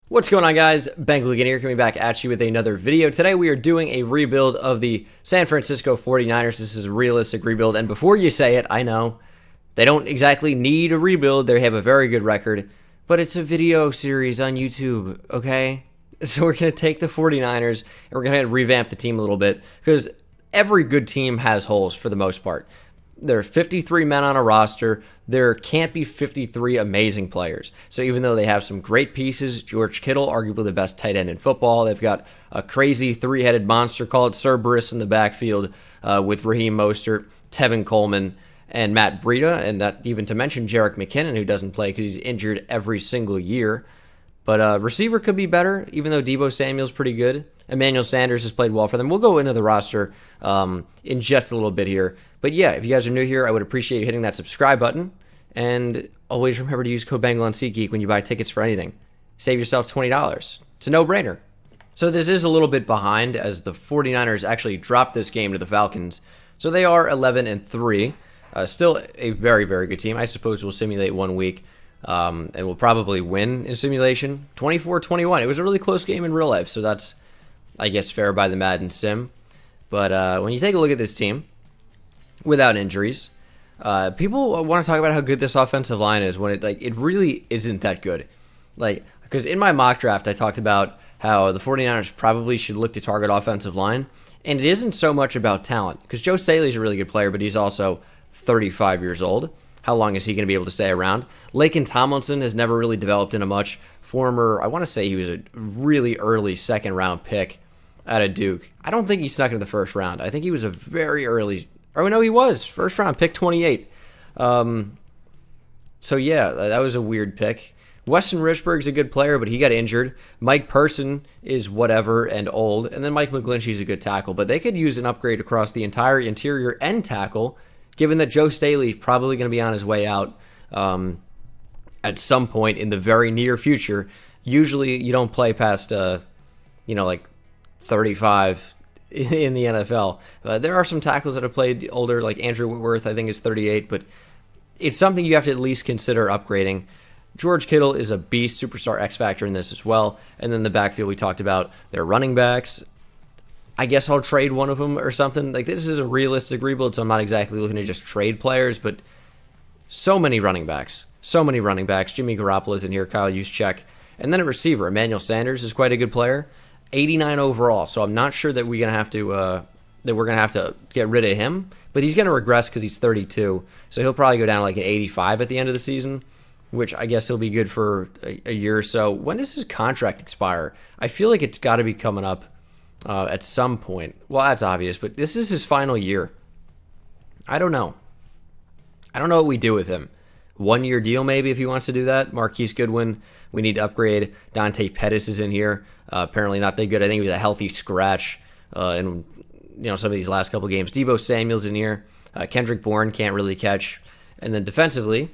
What's going on, guys? Bengal King here, coming back at you with another video. Today we are doing a rebuild of the San Francisco 49ers. This is a realistic rebuild, and before you say it, I know they don't exactly need a rebuild. They have a very good record, but it's a video series on YouTube, okay? So we're going to take the 49ers, and we're going to revamp the team a little bit, because every good team has holes for the most part. There are 53 men on a roster. There can't be 53 amazing players. So even though they have some great pieces, George Kittle, arguably the best tight end in football. They've got a crazy three-headed monster called Cerberus in the backfield with Raheem Mostert, Tevin Coleman, and Matt Breida. And that even to mention Jerick McKinnon, who doesn't play because he's injured every single year. But receiver could be better, even though Deebo Samuel's pretty good. Emmanuel Sanders has played well for them. We'll go into the roster in just a little bit here. But yeah, if you guys are new here, I would appreciate you hitting that subscribe button. And always remember to use code Bengal on SeatGeek when you buy tickets for anything. Save yourself $20. It's a no-brainer. So this is a little bit behind as the 49ers actually dropped this game to the Falcons. So they are 11-3. Still a very, very good team. I suppose we'll simulate 1 week. And we'll probably win in simulation 24-21. It was a really close game in real life, so that's, I guess, fair by the Madden sim. But when you take a look at this team, without injuries, people want to talk about how good this offensive line is when it really isn't that good. Because in my mock draft, I talked about how the 49ers probably should look to target offensive line, and it isn't so much about talent, because Joe Staley's a really good player, but he's also 35 years old. How long is he going to be able to stay around? Laken Tomlinson has never really developed into much. I want to say he was a really early second-round pick out of Duke. I don't think he snuck into the first round. I think he was a very early... Oh, no, he was. First round, pick 28. So, yeah, that was a weird pick. Weston Richburg's a good player, but he got injured. Mike Person is whatever and old. And then Mike McGlinchey's a good tackle. But they could use an upgrade across the entire interior and tackle, given that Joe Staley probably going to be on his way out at some point in the very near future. Usually you don't play past, 35 in the NFL. There are some tackles that have played older, like Andrew Whitworth, I think is 38, but it's something you have to at least consider upgrading. George Kittle is a beast, superstar X factor in this as well. And then the backfield we talked about, their running backs. I guess I'll trade one of them or something. This is a realistic rebuild, so I'm not exactly looking to just trade players, but so many running backs. Jimmy Garoppolo's in here, Kyle Juszczyk. And then a receiver, Emmanuel Sanders is quite a good player. 89 overall, so I'm not sure that we're gonna have to get rid of him, but he's gonna regress because he's 32, so he'll probably go down like an 85 at the end of the season, which I guess he'll be good for a year or so. When does his contract expire? I feel like it's got to be coming up at some point. Well, that's obvious, but this is his final year. I don't know what we do with him. 1 year deal maybe if he wants to do that. Marquise Goodwin, we need to upgrade. Dante Pettis is in here. Apparently not that good. I think he was a healthy scratch in some of these last couple games. Deebo Samuel's in here. Kendrick Bourne can't really catch. And then defensively,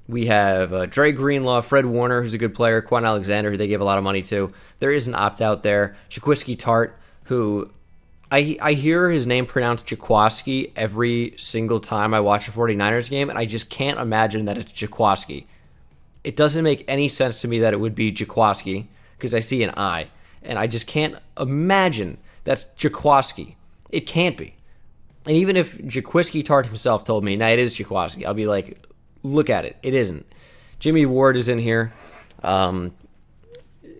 we have Dre Greenlaw, Fred Warner, who's a good player, Quan Alexander, who they gave a lot of money to. There is an opt-out there. Jaquiski Tart, who I hear his name pronounced Jaquaski every single time I watch a 49ers game, and I just can't imagine that it's Jaquaski. It doesn't make any sense to me that it would be Jaquaski, because I see an I, and I just can't imagine that's Jaquaski. It can't be. And even if Jaquiski Tart himself told me, nah, it is Jaquaski, I'll be like, look at it. It isn't. Jimmy Ward is in here.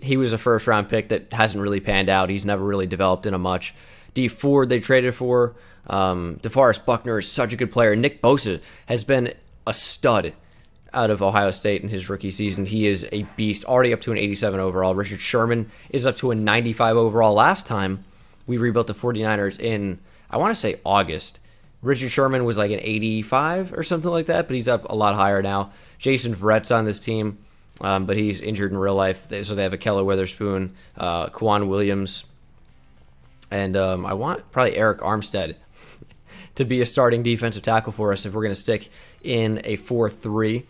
He was a first-round pick that hasn't really panned out. He's never really developed into much. D Ford they traded for. DeForest Buckner is such a good player. Nick Bosa has been a stud out of Ohio State in his rookie season. He is a beast, already up to an 87 overall. Richard Sherman is up to a 95 overall. Last time we rebuilt the 49ers in, I want to say August. Richard Sherman was like an 85 or something like that, but he's up a lot higher now. Jason Verrett's on this team, but he's injured in real life. So they have Keller Witherspoon, Kwan Williams, and I want probably Eric Armstead to be a starting defensive tackle for us if we're going to stick in a 4-3.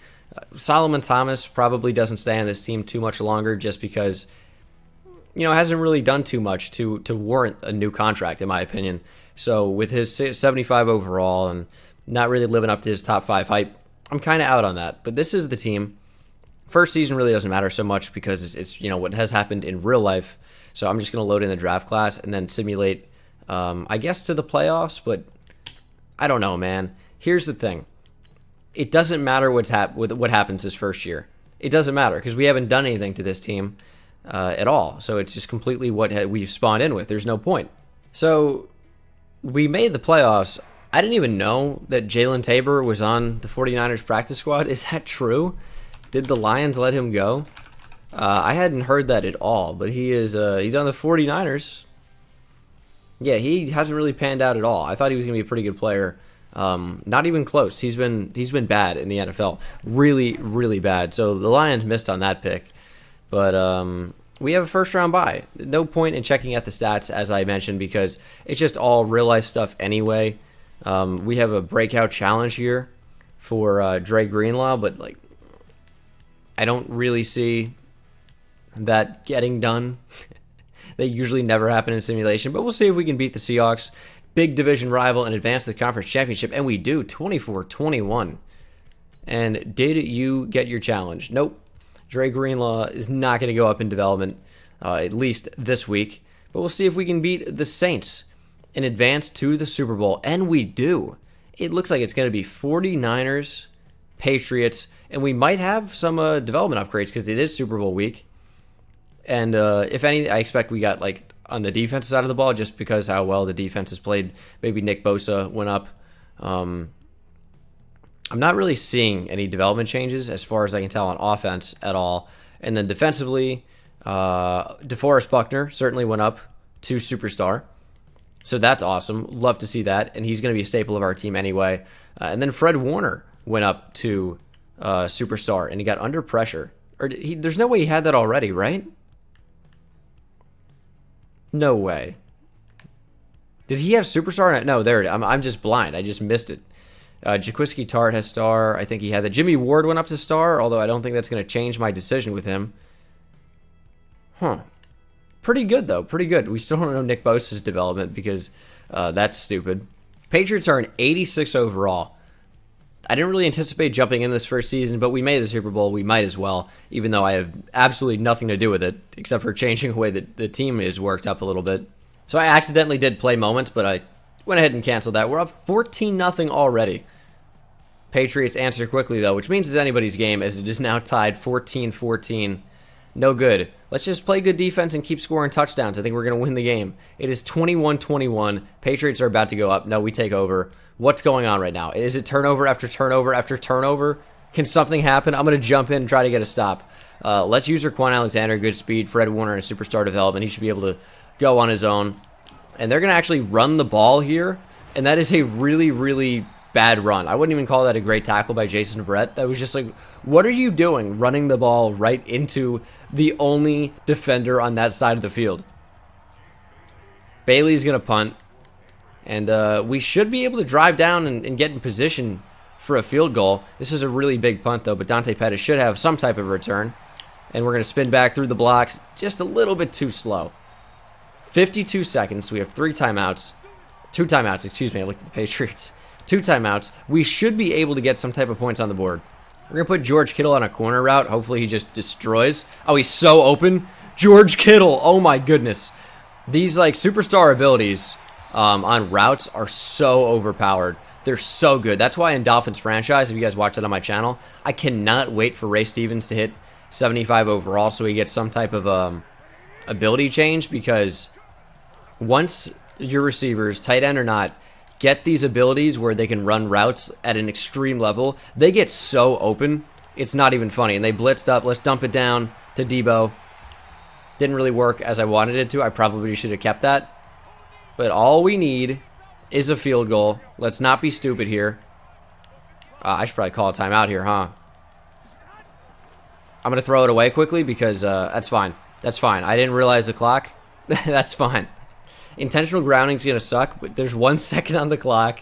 Solomon Thomas probably doesn't stay on this team too much longer just because, hasn't really done too much to warrant a new contract, in my opinion. So with his 75 overall and not really living up to his top 5 hype, I'm kind of out on that. But this is the team. First season really doesn't matter so much because it's what has happened in real life. So I'm just going to load in the draft class and then simulate, I guess, to the playoffs. But I don't know, man. Here's the thing. It doesn't matter what happens this first year. It doesn't matter because we haven't done anything to this team at all. So it's just completely what we've spawned in with. There's no point. So we made the playoffs. I didn't even know that Jalen Tabor was on the 49ers practice squad. Is that true? Did the Lions let him go? I hadn't heard that at all, but he's on the 49ers. Yeah, he hasn't really panned out at all. I thought he was going to be a pretty good player. Not even close. He's been bad in the NFL. Really, really bad. So the Lions missed on that pick. But we have a first-round bye. No point in checking out the stats, as I mentioned, because it's just all real-life stuff anyway. We have a breakout challenge here for Dre Greenlaw, but I don't really see that getting done. They usually never happen in simulation, but we'll see if we can beat the Seahawks. Big division rival and advance to the conference championship, and we do, 24-21. And did you get your challenge? Nope. Dre Greenlaw is not going to go up in development, at least this week. But we'll see if we can beat the Saints and advance to the Super Bowl, and we do. It looks like it's going to be 49ers, Patriots, and we might have some development upgrades because it is Super Bowl week. And if any, I expect we got on the defensive side of the ball just because how well the defense has played. Maybe Nick Bosa went up. I'm not really seeing any development changes as far as I can tell on offense at all. And then defensively, DeForest Buckner certainly went up to superstar. So that's awesome. Love to see that. And he's going to be a staple of our team anyway. And then Fred Warner went up to superstar, and he got under pressure. There's no way he had that already, right? No way. Did he have superstar? No, there it is. I'm just blind. I just missed it. Jaquiski Tart has star. I think he had that. Jimmy Ward went up to star, although I don't think that's going to change my decision with him. Huh. Pretty good, though. Pretty good. We still don't know Nick Bosa's development because that's stupid. Patriots are an 86 overall. I didn't really anticipate jumping in this first season, but we made the Super Bowl. We might as well, even though I have absolutely nothing to do with it, except for changing the way that the team is worked up a little bit. So I accidentally did play moments, but I went ahead and canceled that. We're up 14-0 already. Patriots answer quickly, though, which means it's anybody's game, as it is now tied 14-14. No good. Let's just play good defense and keep scoring touchdowns. I think we're going to win the game. It is 21-21. Patriots are about to go up. No, we take over. What's going on right now? Is it turnover after turnover after turnover? Can something happen? I'm going to jump in and try to get a stop. Let's use Quan Alexander, good speed. Fred Warner in superstar development. He should be able to go on his own. And they're going to actually run the ball here. And that is a really, really bad run. I wouldn't even call that a great tackle by Jason Verrett. That was just what are you doing running the ball right into the only defender on that side of the field? Bailey's going to punt. And we should be able to drive down and get in position for a field goal. This is a really big punt, though, but Dante Pettis should have some type of return. And we're going to spin back through the blocks just a little bit too slow. 52 seconds. We have 3 timeouts. 2 timeouts, excuse me. I looked at the Patriots. 2 timeouts. We should be able to get some type of points on the board. We're going to put George Kittle on a corner route. Hopefully he just destroys. Oh, he's so open. George Kittle. Oh, my goodness. These, superstar abilities on routes are so overpowered. They're so good. That's why in Dolphins franchise, if you guys watch it on my channel, I cannot wait for Ray Stevens to hit 75 overall so he gets some type of ability change, because once your receivers, tight end or not, get these abilities where they can run routes at an extreme level, they get so open, it's not even funny. And they blitzed up. Let's dump it down to Debo. Didn't really work as I wanted it to. I probably should have kept that. But all we need is a field goal. Let's not be stupid here. I should probably call a timeout here, huh? I'm going to throw it away quickly because that's fine. That's fine. I didn't realize the clock. That's fine. Intentional grounding is going to suck, but there's 1 second on the clock.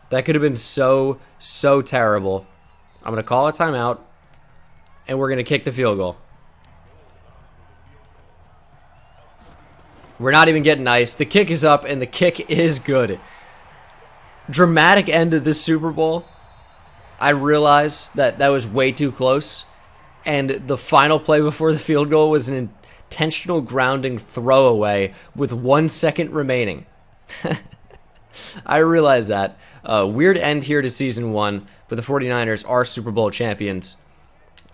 That could have been so, so terrible. I'm going to call a timeout, and we're going to kick the field goal. We're not even getting ice. The kick is up, and the kick is good. Dramatic end of this Super Bowl. I realize that was way too close. and the final play before the field goal was an intentional grounding throwaway with 1 second remaining. I realize that. Weird end here to season 1, but the 49ers are Super Bowl champions.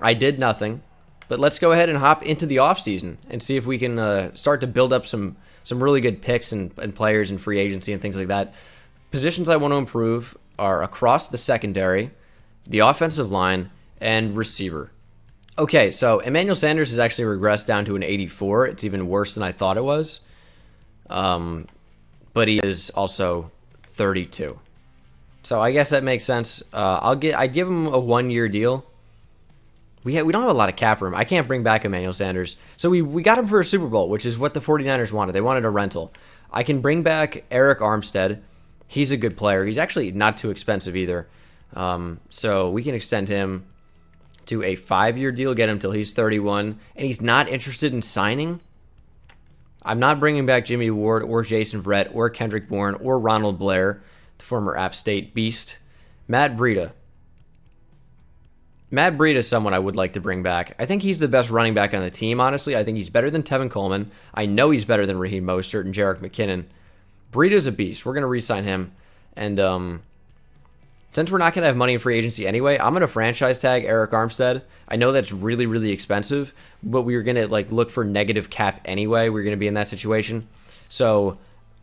I did nothing, but let's go ahead and hop into the offseason and see if we can start to build up some really good picks and players and free agency and things like that. Positions I want to improve are across the secondary, the offensive line, and receiver. Okay, so Emmanuel Sanders has actually regressed down to an 84. It's even worse than I thought it was. But he is also 32. So I guess that makes sense. I give him a 1-year deal. We don't have a lot of cap room. I can't bring back Emmanuel Sanders. So we got him for a Super Bowl, which is what the 49ers wanted. They wanted a rental. I can bring back Eric Armstead. He's a good player. He's actually not too expensive either. So we can extend him to a 5-year deal, get him till he's 31, and he's not interested in signing. I'm not bringing back Jimmy Ward or Jason Verrett or Kendrick Bourne or Ronald Blair, the former App State beast. Matt Breida. Matt Breida is someone I would like to bring back. I think he's the best running back on the team, honestly. I think he's better than Tevin Coleman. I know he's better than Raheem Mostert and Jerick McKinnon. Breida's a beast. We're going to re-sign him. And since we're not going to have money in free agency anyway, I'm going to franchise tag Eric Armstead. I know that's really, really expensive, but we were going to look for negative cap anyway. We're going to be in that situation. So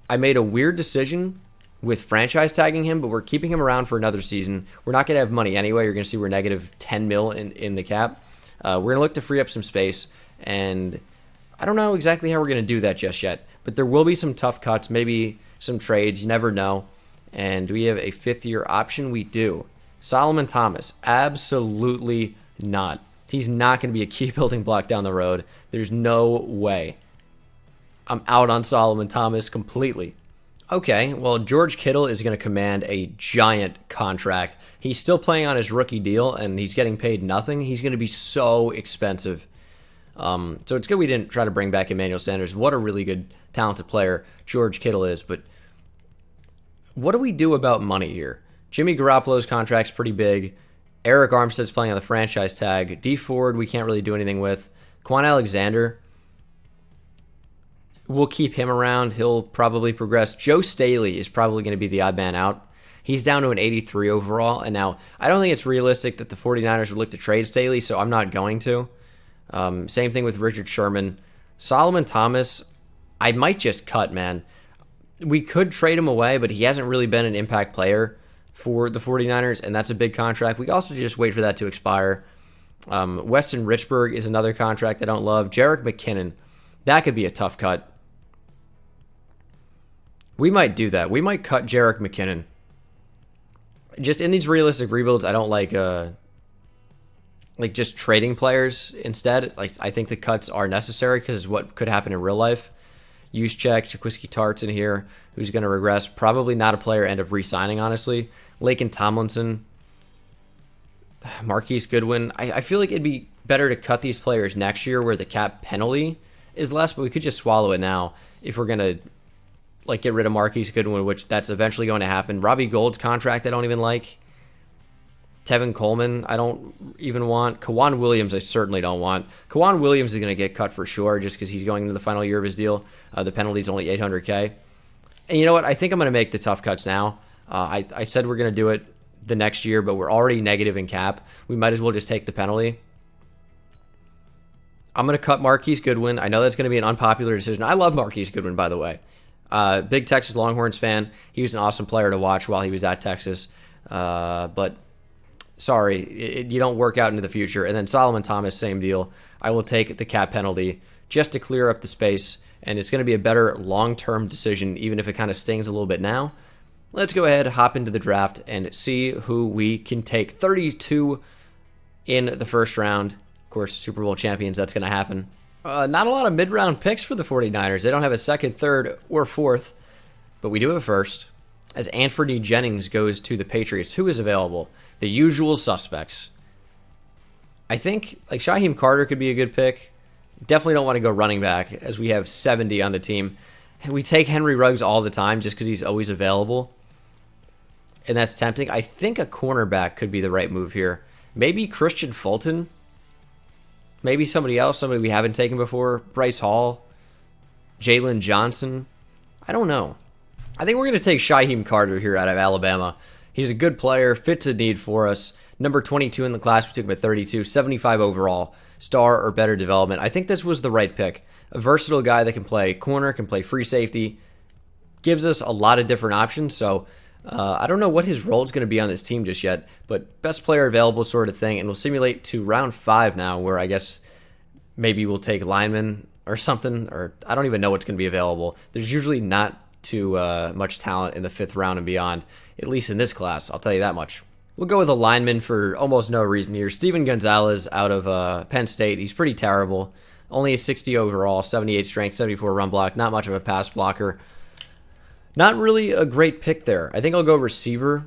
I made a weird decision with franchise tagging him, but we're keeping him around for another season. We're not going to have money anyway. You're going to see we're negative 10 mil in the cap. We're going to look to free up some space, and I don't know exactly how we're going to do that just yet, but there will be some tough cuts, maybe some trades. You never know. And do we have a 5th-year option? We do. Solomon Thomas, absolutely not. He's not going to be a key building block down the road. There's no way. I'm out on Solomon Thomas completely. Okay, well, George Kittle is going to command a giant contract. He's still playing on his rookie deal, and he's getting paid nothing. He's going to be so expensive. So it's good we didn't try to bring back Emmanuel Sanders. What a really good, talented player George Kittle is. But what do we do about money here? Jimmy Garoppolo's contract's pretty big. Eric Armstead's playing on the franchise tag. D Ford, we can't really do anything with. Quan Alexander, we'll keep him around. He'll probably progress. Joe Staley is probably going to be the odd man out. He's down to an 83 overall. And now, I don't think it's realistic that the 49ers would look to trade Staley, so I'm not going to. Same thing with Richard Sherman. Solomon Thomas, I might just cut, man. We could trade him away, but he hasn't really been an impact player for the 49ers, and that's a big contract. We also just wait for that to expire. Weston Richburg is another contract I don't love. Jerick McKinnon, that could be a tough cut. We might do that. We might cut Jerick McKinnon. Just in these realistic rebuilds, I don't like just trading players instead. I think the cuts are necessary because what could happen in real life. Juszczyk, Jaquiski Tartt's in here, who's going to regress. Probably not a player end up re-signing, honestly. Laken Tomlinson, Marquise Goodwin. I feel like it'd be better to cut these players next year where the cap penalty is less, but we could just swallow it now if we're going to get rid of Marquise Goodwin, which that's eventually going to happen. Robbie Gould's contract I don't even like. Tevin Coleman, I don't even want. Kawan Williams, I certainly don't want. Kawan Williams is going to get cut for sure just because he's going into the final year of his deal. The penalty's only $800K. And you know what? I think I'm going to make the tough cuts now. I said we're going to do it the next year, but we're already negative in cap. We might as well just take the penalty. I'm going to cut Marquise Goodwin. I know that's going to be an unpopular decision. I love Marquise Goodwin, by the way. Big Texas Longhorns fan. He was an awesome player to watch while he was at Texas. But sorry, you don't work out into the future. And then Solomon Thomas, same deal. I will take the cap penalty just to clear up the space, and it's going to be a better long-term decision, even if it kind of stings a little bit now. Let's go ahead, hop into the draft, and see who we can take. 32 in the first round. Of course, Super Bowl champions, that's going to happen. Not a lot of mid-round picks for the 49ers. They don't have a second, third, or fourth, but we do have a first. As Anthony Jennings goes to the Patriots, who is available? The usual suspects. I think Shyheim Carter could be a good pick. Definitely don't want to go running back, as we have 70 on the team. We take Henry Ruggs all the time just because he's always available, and that's tempting. I think a cornerback could be the right move here. Maybe Christian Fulton. Maybe somebody else, somebody we haven't taken before. Bryce Hall, Jalen Johnson. I don't know. I think we're going to take Shyheim Carter here out of Alabama. He's a good player, fits a need for us. Number 22 in the class, we took him at 32, 75 overall, star or better development. I think this was the right pick. A versatile guy that can play corner, can play free safety, gives us a lot of different options. So I don't know what his role is going to be on this team just yet, but best player available sort of thing. And we'll simulate to round 5 now, where I guess maybe we'll take linemen or something, or I don't even know what's going to be available. There's usually not too much talent in the 5th round and beyond, at least in this class, I'll tell you that much. We'll go with a lineman for almost no reason here. Steven Gonzalez out of Penn State. He's pretty terrible. Only a 60 overall, 78 strength, 74 run block. Not much of a pass blocker. Not really a great pick there. I think I'll go receiver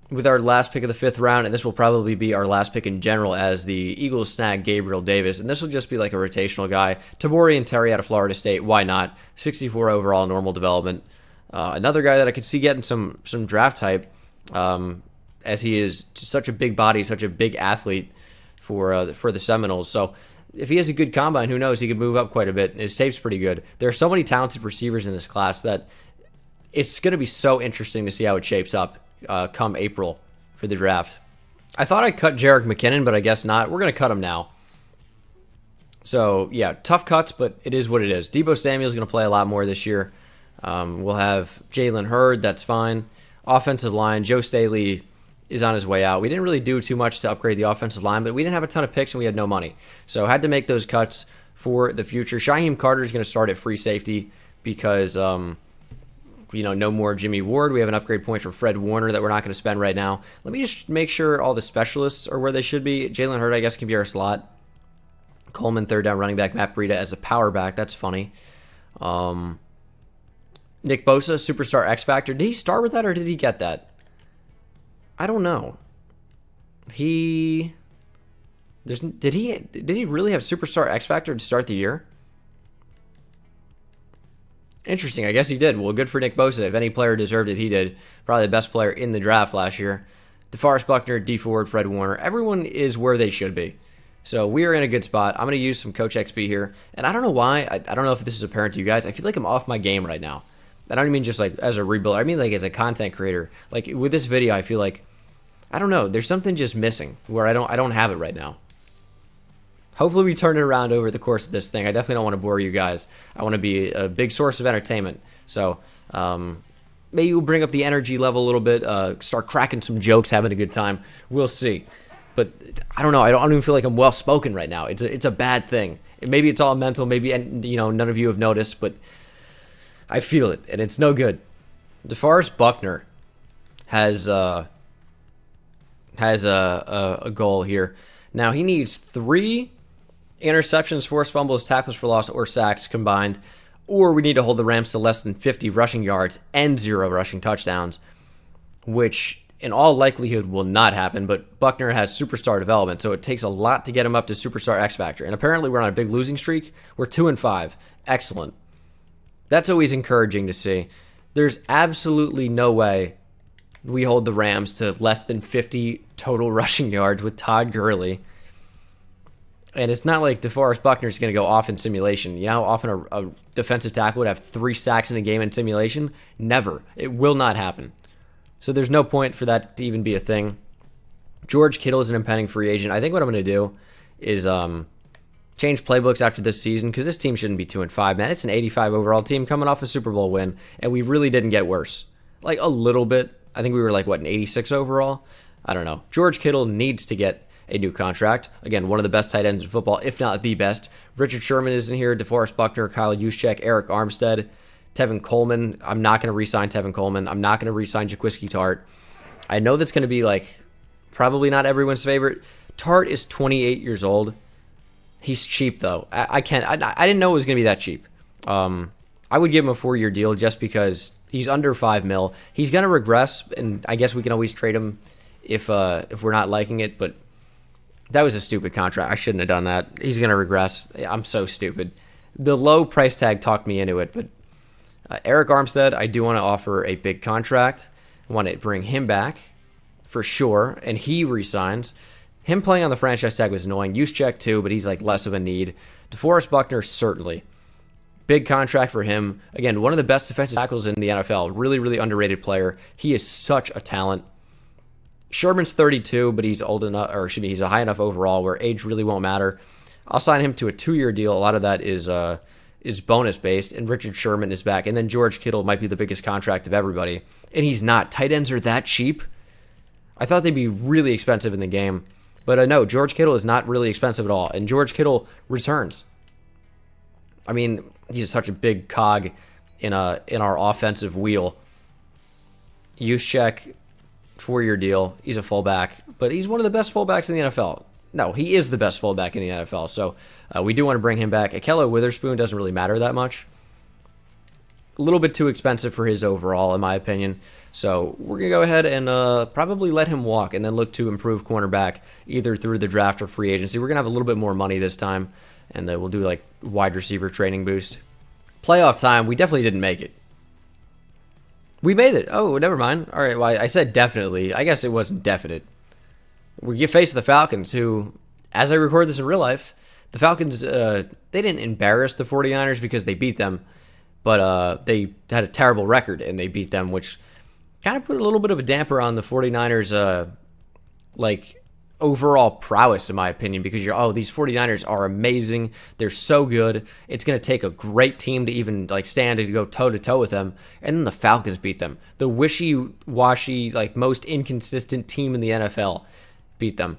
with our last pick of the 5th round, and this will probably be our last pick in general as the Eagles snag Gabriel Davis, and this will just be like a rotational guy. Tabori and Terry out of Florida State, why not? 64 overall, normal development. Another guy that I could see getting some draft hype, as he is such a big body, such a big athlete for the Seminoles. So if he has a good combine, who knows? He could move up quite a bit. His tape's pretty good. There are so many talented receivers in this class that it's going to be so interesting to see how it shapes up come April for the draft. I thought I'd cut Jerick McKinnon, but I guess not. We're going to cut him now. So, yeah, tough cuts, but it is what it is. Deebo Samuel's going to play a lot more this year. We'll have Jalen Hurd. That's fine. Offensive line, Joe Staley is on his way out. We didn't really do too much to upgrade the offensive line, but we didn't have a ton of picks and we had no money. So had to make those cuts for the future. Shyheim Carter is going to start at free safety because, no more Jimmy Ward. We have an upgrade point for Fred Warner that we're not going to spend right now. Let me just make sure all the specialists are where they should be. Jalen Hurd, I guess, can be our slot. Coleman, 3rd down running back. Matt Breida as a power back. That's funny. Nick Bosa, superstar X Factor. Did he start with that or did he get that? I don't know. Did he really have superstar X Factor to start the year? Interesting. I guess he did. Well, good for Nick Bosa. If any player deserved it, he did. Probably the best player in the draft last year. DeForest Buckner, D Ford, Fred Warner. Everyone is where they should be. So we are in a good spot. I'm going to use some Coach XP here. And I don't know why. I don't know if this is apparent to you guys. I feel like I'm off my game right now. I don't mean just like as a rebuilder. I mean like as a content creator. Like with this video, I feel like, I don't know. There's something just missing where I don't have it right now. Hopefully we turn it around over the course of this thing. I definitely don't want to bore you guys. I want to be a big source of entertainment. So maybe we'll bring up the energy level a little bit, start cracking some jokes, having a good time. We'll see. But I don't know. I don't even feel like I'm well-spoken right now. It's a bad thing. Maybe it's all mental. Maybe none of you have noticed, but I feel it, and it's no good. DeForest Buckner has a goal here. Now he needs 3 interceptions, forced fumbles, tackles for loss, or sacks combined, or we need to hold the Rams to less than 50 rushing yards and 0 rushing touchdowns, which in all likelihood will not happen, but Buckner has superstar development, so it takes a lot to get him up to superstar X Factor, and apparently we're on a big losing streak. We're 2-5. Excellent. That's always encouraging to see. There's absolutely no way we hold the Rams to less than 50 total rushing yards with Todd Gurley. And it's not like DeForest Buckner's going to go off in simulation. You know how often a defensive tackle would have 3 sacks in a game in simulation? Never. It will not happen. So there's no point for that to even be a thing. George Kittle is an impending free agent. I think what I'm going to do is change playbooks after this season because this team shouldn't be 2-5, man. It's an 85 overall team coming off a Super Bowl win, and we really didn't get worse. Like a little bit. I think we were like, an 86 overall? I don't know. George Kittle needs to get a new contract. Again, one of the best tight ends in football, if not the best. Richard Sherman is in here, DeForest Buckner, Kyle Juszczyk, Eric Armstead, Tevin Coleman. I'm not going to re-sign Tevin Coleman. I'm not going to re-sign Jaquiski Tart. I know that's going to be probably not everyone's favorite. Tart is 28 years old. He's cheap though. I didn't know it was going to be that cheap. I would give him a 4-year deal just because he's under $5 million. He's going to regress, and I guess we can always trade him if we're not liking it, but that was a stupid contract. I shouldn't have done that. He's going to regress. I'm so stupid. The low price tag talked me into it, but Eric Armstead, I do want to offer a big contract. I want to bring him back for sure, and he resigns. Him playing on the franchise tag was annoying. Juszczyk too, but he's like less of a need. DeForest Buckner, certainly. Big contract for him. Again, one of the best defensive tackles in the NFL. Really, really underrated player. He is such a talent. Sherman's 32, but he's old enough, or excuse me, he's a high enough overall where age really won't matter. I'll sign him to a 2-year deal. A lot of that is bonus based, and Richard Sherman is back. And then George Kittle might be the biggest contract of everybody, and he's not. Tight ends are that cheap. I thought they'd be really expensive in the game, but no, George Kittle is not really expensive at all, and George Kittle returns. I mean, he's such a big cog in our offensive wheel. Juszczyk, 4-year deal. He's a fullback, but he's one of the best fullbacks in the NFL. No, he is the best fullback in the NFL, so we do want to bring him back. Ahkello Witherspoon doesn't really matter that much. A little bit too expensive for his overall, in my opinion. So we're going to go ahead and probably let him walk and then look to improve cornerback either through the draft or free agency. We're going to have a little bit more money this time, and we'll do like wide receiver training boost. Playoff time, we definitely didn't make it. We made it. Oh, never mind. All right, well, I said definitely. I guess it wasn't definite. We face the Falcons, who, as I record this in real life, the Falcons, they didn't embarrass the 49ers because they beat them, but they had a terrible record, and they beat them, which kind of put a little bit of a damper on the 49ers, like, overall prowess, in my opinion, because these 49ers are amazing. They're so good. It's going to take a great team to even like stand and go toe-to-toe with them. And then the Falcons beat them. The wishy-washy, like most inconsistent team in the NFL beat them.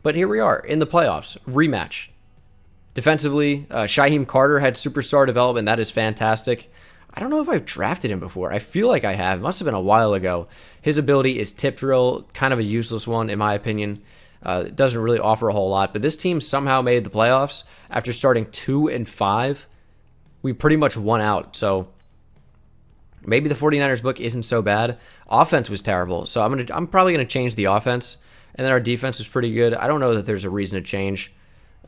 But here we are in the playoffs. Rematch. Defensively, Shyheim Carter had superstar development. That is fantastic. I don't know if I've drafted him before. I feel like I have. It must have been a while ago. His ability is tip drill, kind of a useless one in my opinion. It doesn't really offer a whole lot. But this team somehow made the playoffs after starting 2-5. We pretty much won out. So maybe the 49ers book isn't so bad. Offense was terrible. So I'm probably gonna change the offense. And then our defense was pretty good. I don't know that there's a reason to change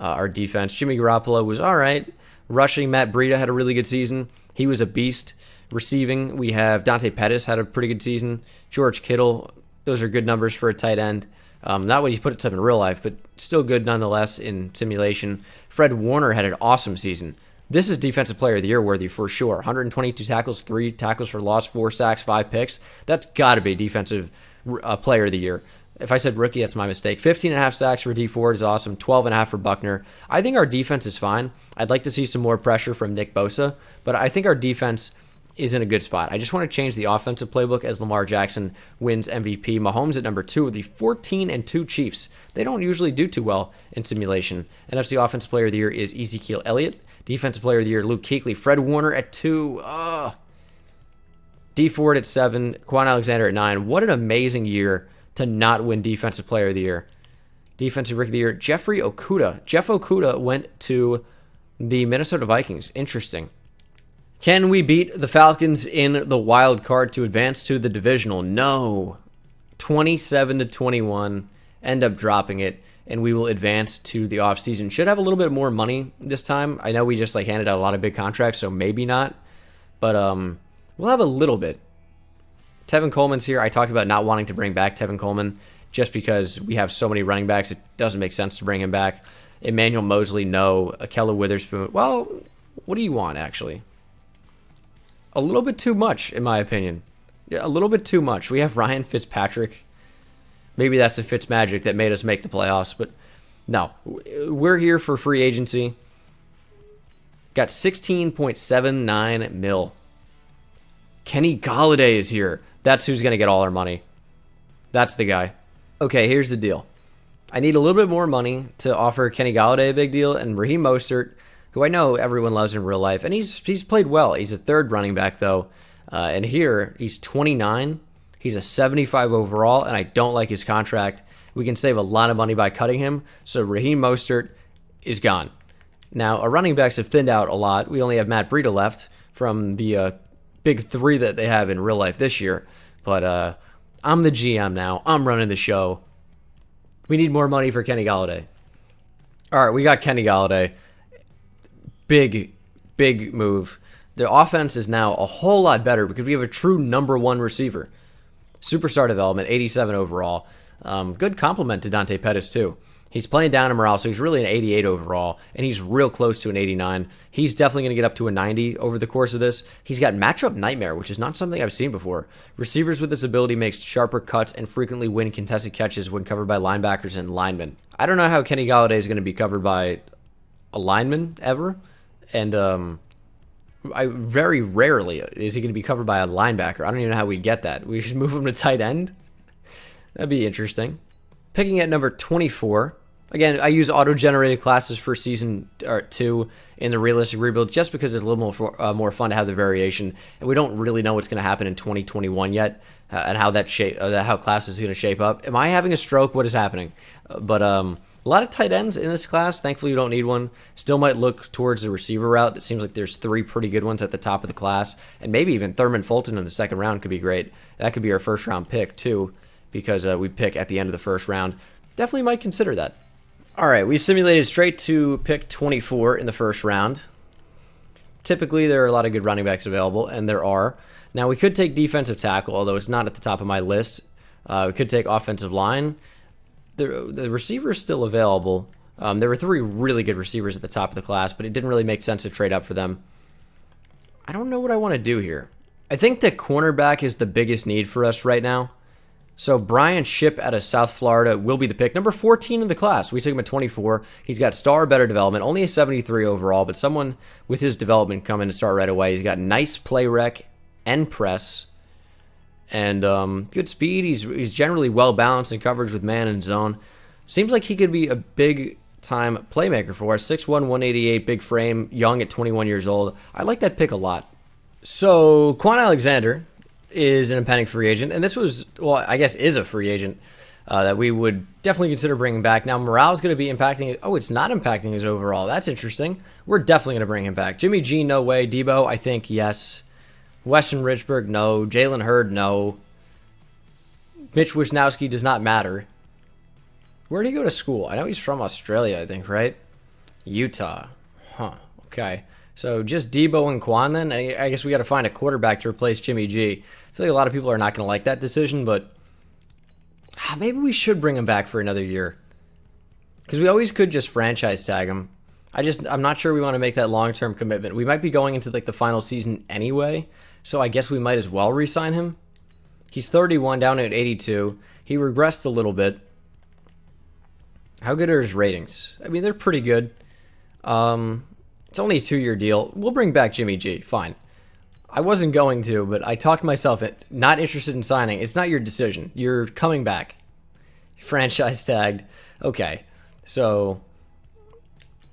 our defense. Jimmy Garoppolo was all right. Rushing, Matt Breida had a really good season. He was a beast. Receiving, we have Dante Pettis had a pretty good season. George Kittle, those are good numbers for a tight end. Not what he put it up in real life, but still good nonetheless in simulation. Fred Warner had an awesome season. This is Defensive Player of the Year worthy for sure. 122 tackles, 3 tackles for loss, 4 sacks, 5 picks. That's got to be Defensive Player of the Year. If I said rookie, that's my mistake. 15.5 sacks for D Ford is awesome. 12.5 for Buckner. I think our defense is fine. I'd like to see some more pressure from Nick Bosa, but I think our defense is in a good spot. I just want to change the offensive playbook as Lamar Jackson wins MVP. Mahomes at number 2 with the 14-2 Chiefs. They don't usually do too well in simulation. NFC Offensive Player of the Year is Ezekiel Elliott. Defensive Player of the Year, Luke Kuechly. Fred Warner at 2. D Ford at 7. Quan Alexander at 9. What an amazing year to not win Defensive Player of the Year. Defensive Rookie of the Year, Jeffrey Okudah. Jeff Okudah went to the Minnesota Vikings. Interesting. Can we beat the Falcons in the wild card to advance to the divisional? No. 27-21. End up dropping it, and we will advance to the offseason. Should have a little bit more money this time. I know we just handed out a lot of big contracts, so maybe not. But we'll have a little bit. Tevin Coleman's here. I talked about not wanting to bring back Tevin Coleman just because we have so many running backs. It doesn't make sense to bring him back. Emmanuel Mosley, no. Ahkello Witherspoon. Well, what do you want, actually? A little bit too much, in my opinion. Yeah, a little bit too much. We have Ryan Fitzpatrick. Maybe that's the Fitz magic that made us make the playoffs, but no. We're here for free agency. Got 16.79 mil. Kenny Golladay is here. That's who's going to get all our money. That's the guy. Okay, here's the deal. I need a little bit more money to offer Kenny Golladay a big deal, and Raheem Mostert, who I know everyone loves in real life, and he's played well. He's a third running back, though, and here he's 29. He's a 75 overall, and I don't like his contract. We can save a lot of money by cutting him, so Raheem Mostert is gone. Now, our running backs have thinned out a lot. We only have Matt Breida left from the big 3 that they have in real life this year, but I'm the GM now. I'm running the show. We need more money for Kenny Golladay. All right, we got Kenny Golladay. Big move. The offense is now a whole lot better because we have a true number 1 receiver. Superstar development, 87 overall. Good compliment to Dante Pettis, too. He's playing down in morale, so he's really an 88 overall, and he's real close to an 89. He's definitely going to get up to a 90 over the course of this. He's got matchup nightmare, which is not something I've seen before. Receivers with this ability makes sharper cuts and frequently win contested catches when covered by linebackers and linemen. I don't know how Kenny Galladay is going to be covered by a lineman ever, and very rarely is he going to be covered by a linebacker. I don't even know how we get that. We should move him to tight end. That'd be interesting. Picking at number 24. Again, I use auto-generated classes for season 2 in the realistic rebuild just because it's a little more fun to have the variation, and we don't really know what's going to happen in 2021 yet, and how how class is going to shape up. Am I having a stroke? What is happening? But a lot of tight ends in this class. Thankfully, you don't need one. Still might look towards the receiver route. It seems like there's 3 pretty good ones at the top of the class, and maybe even Thurman Fulton in the second round could be great. That could be our first round pick too, because we pick at the end of the first round. Definitely might consider that. All right, we simulated straight to pick 24 in the first round. Typically, there are a lot of good running backs available, and there are. Now, we could take defensive tackle, although it's not at the top of my list. We could take offensive line. The receiver is still available. There were 3 really good receivers at the top of the class, but it didn't really make sense to trade up for them. I don't know what I want to do here. I think that cornerback is the biggest need for us right now. So Brian Shipp out of South Florida will be the pick. Number 14 in the class. We took him at 24. He's got star better development. Only a 73 overall, but someone with his development coming to start right away. He's got nice play rec and press. And good speed. He's generally well balanced in coverage with man and zone. Seems like he could be a big time playmaker for us. 6'1", 188, big frame, young at 21 years old. I like that pick a lot. So Quan Alexander is an impending free agent, and this was, well, I guess is a free agent that we would definitely consider bringing back. Now, morale is going to be impacting, it's not impacting his overall. That's interesting. We're definitely going to bring him back. Jimmy G, no way. Debo, I think, yes. Weston Richburg, no. Jalen Hurd, no. Mitch Wisnowski does not matter. Where did he go to school? I know he's from Australia, I think, right? Utah. Huh, okay. So just Debo and Quan then? I guess we got to find a quarterback to replace Jimmy G. I feel like a lot of people are not going to like that decision, but maybe we should bring him back for another year. Because we always could just franchise tag him. I'm not sure we want to make that long-term commitment. We might be going into like the final season anyway, so I guess we might as well re-sign him. He's 31, down at 82. He regressed a little bit. How good are his ratings? I mean, they're pretty good. It's only a 2-year deal. We'll bring back Jimmy G. Fine. I wasn't going to, but I talked myself not interested in signing. It's not your decision. You're coming back. Franchise tagged. Okay. So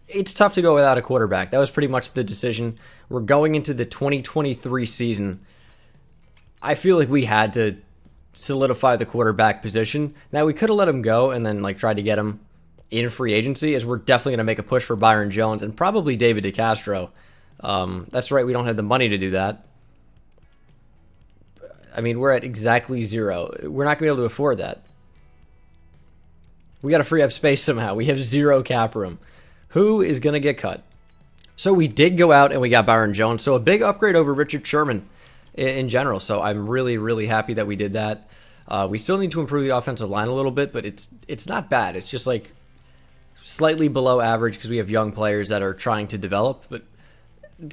it's tough to go without a quarterback. That was pretty much the decision. We're going into the 2023 season. I feel like we had to solidify the quarterback position. Now, we could have let him go and then tried to get him in free agency, as we're definitely going to make a push for Byron Jones and probably David DeCastro. That's right, we don't have the money to do that. I mean, we're at exactly 0. We're not going to be able to afford that. We got to free up space somehow. We have 0 cap room. Who is going to get cut? So we did go out and we got Byron Jones. So a big upgrade over Richard Sherman in general. So I'm really, really happy that we did that. We still need to improve the offensive line a little bit, but it's not bad. It's just like slightly below average because we have young players that are trying to develop, but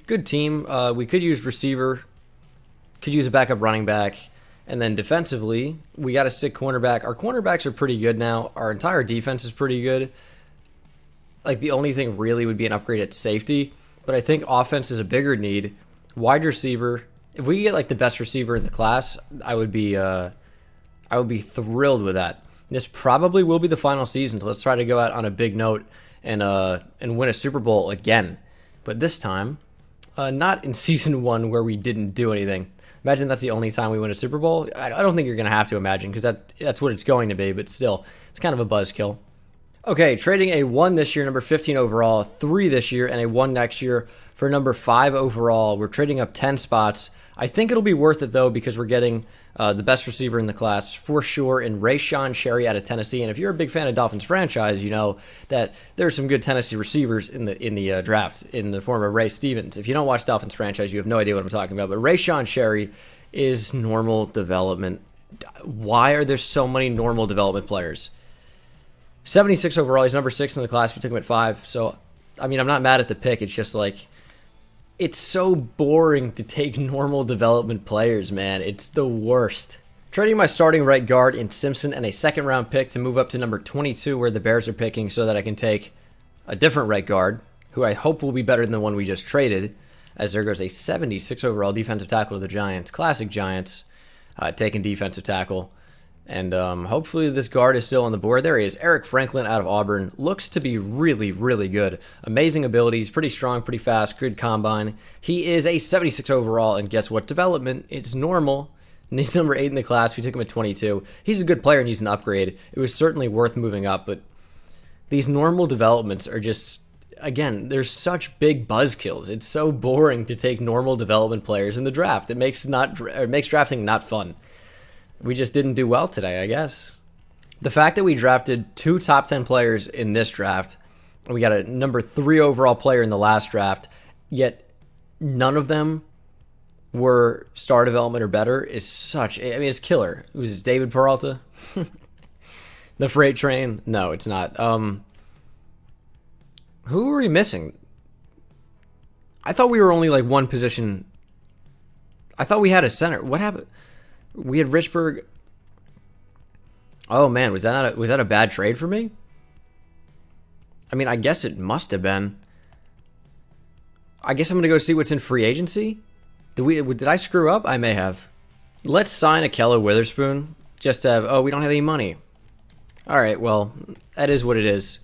good team. We could use receiver, could use a backup running back, and then defensively, we got a sick cornerback. Our cornerbacks are pretty good now. Our entire defense is pretty good. Like, the only thing really would be an upgrade at safety, but I think offense is a bigger need. Wide receiver, if we get the best receiver in the class, I would be thrilled with that. This probably will be the final season, so let's try to go out on a big note and win a Super Bowl again. But this time, not in Season 1 where we didn't do anything. Imagine that's the only time we win a Super Bowl. I don't think you're going to have to imagine, because that's what it's going to be, but still, it's kind of a buzzkill. Okay, trading a 1 this year, number 15 overall, 3 this year, and a 1 next year for number 5 overall. We're trading up 10 spots. I think it'll be worth it, though, because we're getting the best receiver in the class for sure in Rayshon Sherry out of Tennessee. And if you're a big fan of Dolphins franchise, you know that there's some good Tennessee receivers in the draft in the form of Ray Stevens. If you don't watch Dolphins franchise, you have no idea what I'm talking about. But Rayshon Sherry is normal development Why are there so many normal development players? 76 overall. He's number 6 in the class. We took him at 5. So, I mean, I'm not mad at the pick. It's just like, it's so boring to take normal development players, man. It's the worst. Trading my starting right guard in Simpson and a second-round pick to move up to number 22 where the Bears are picking so that I can take a different right guard, who I hope will be better than the one we just traded, as there goes a 76 overall defensive tackle to the Giants. Classic Giants, taking defensive tackle. And hopefully this guard is still on the board. There he is, Eric Franklin out of Auburn. Looks to be really, really good. Amazing abilities, pretty strong, pretty fast, good combine. He is a 76 overall, and guess what? Development, it's normal. And he's number 8 in the class. We took him at 22. He's a good player and he's an upgrade. It was certainly worth moving up, but these normal developments are just, again, there's such big buzzkills. It's so boring to take normal development players in the draft. It makes drafting not fun. We just didn't do well today, I guess. The fact that we drafted 2 top 10 players in this draft, and we got a number 3 overall player in the last draft, yet none of them were star development or better is such, I mean, it's killer. It was David Peralta? The freight train? No, it's not. Who were we missing? I thought we were only like one position. I thought we had a center. What happened? We had Richburg. Oh man, was that a bad trade for me? I mean, I guess it must have been. I guess I'm gonna go see what's in free agency. Did I screw up? I may have. Let's sign Akella Witherspoon. Just to have. Oh, we don't have any money. All right, well, that is what it is.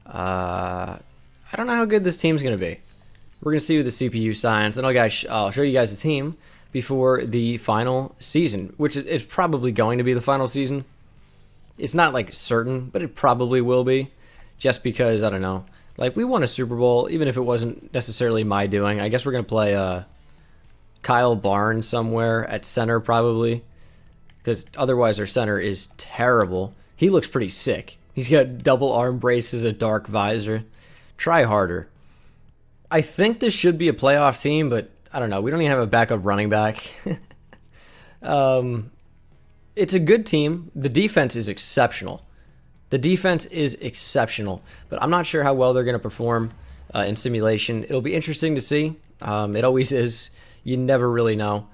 I don't know how good this team's gonna be. We're gonna see who the CPU signs, and I'll show you guys the team before the final season, which is probably going to be the final season. It's not like certain, but it probably will be, just because, I don't know, like we won a Super Bowl, even if it wasn't necessarily my doing. I guess we're going to play Kyle Barnes somewhere at center probably, because otherwise our center is terrible. He looks pretty sick. He's got double arm braces, a dark visor. Try harder. I think this should be a playoff team, but I don't know. We don't even have a backup running back. It's a good team. The defense is exceptional. But I'm not sure how well they're going to perform in simulation. It'll be interesting to see. It always is. You never really know.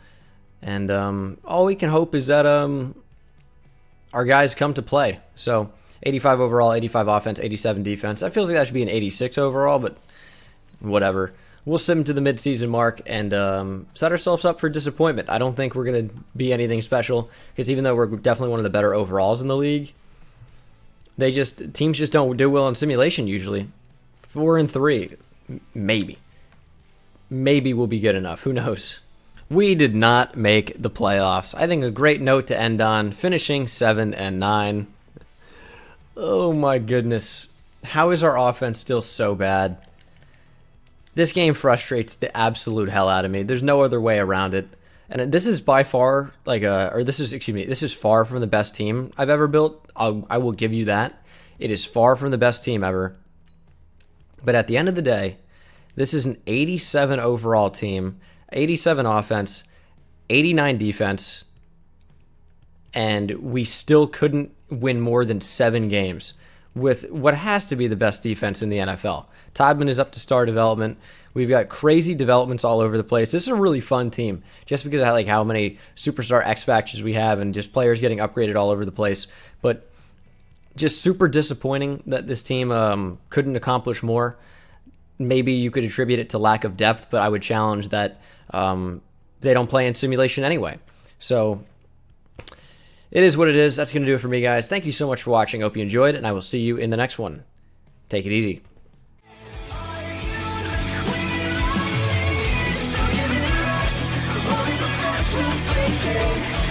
And all we can hope is that our guys come to play. So 85 overall, 85 offense, 87 defense. That feels like that should be an 86 overall, but whatever. We'll sim to the midseason mark and set ourselves up for disappointment. I don't think we're going to be anything special, because even though we're definitely one of the better overalls in the league, teams just don't do well in simulation usually. 4-3, maybe. Maybe we'll be good enough. Who knows? We did not make the playoffs. I think a great note to end on, finishing 7-9. Oh my goodness. How is our offense still so bad? This game frustrates the absolute hell out of me. There's no other way around it. And this is by far, this is far from the best team I've ever built. I will give you that. It is far from the best team ever. But at the end of the day, this is an 87 overall team, 87 offense, 89 defense, and we still couldn't win more than 7 games with what has to be the best defense in the NFL. Todman is up to star development. We've got crazy developments all over the place. This is a really fun team, just because of how many superstar X factors we have and just players getting upgraded all over the place. But just super disappointing that this team couldn't accomplish more. Maybe you could attribute it to lack of depth, but I would challenge that they don't play in simulation anyway. So it is what it is. That's going to do it for me, guys. Thank you so much for watching. I hope you enjoyed, and I will see you in the next one. Take it easy. We'll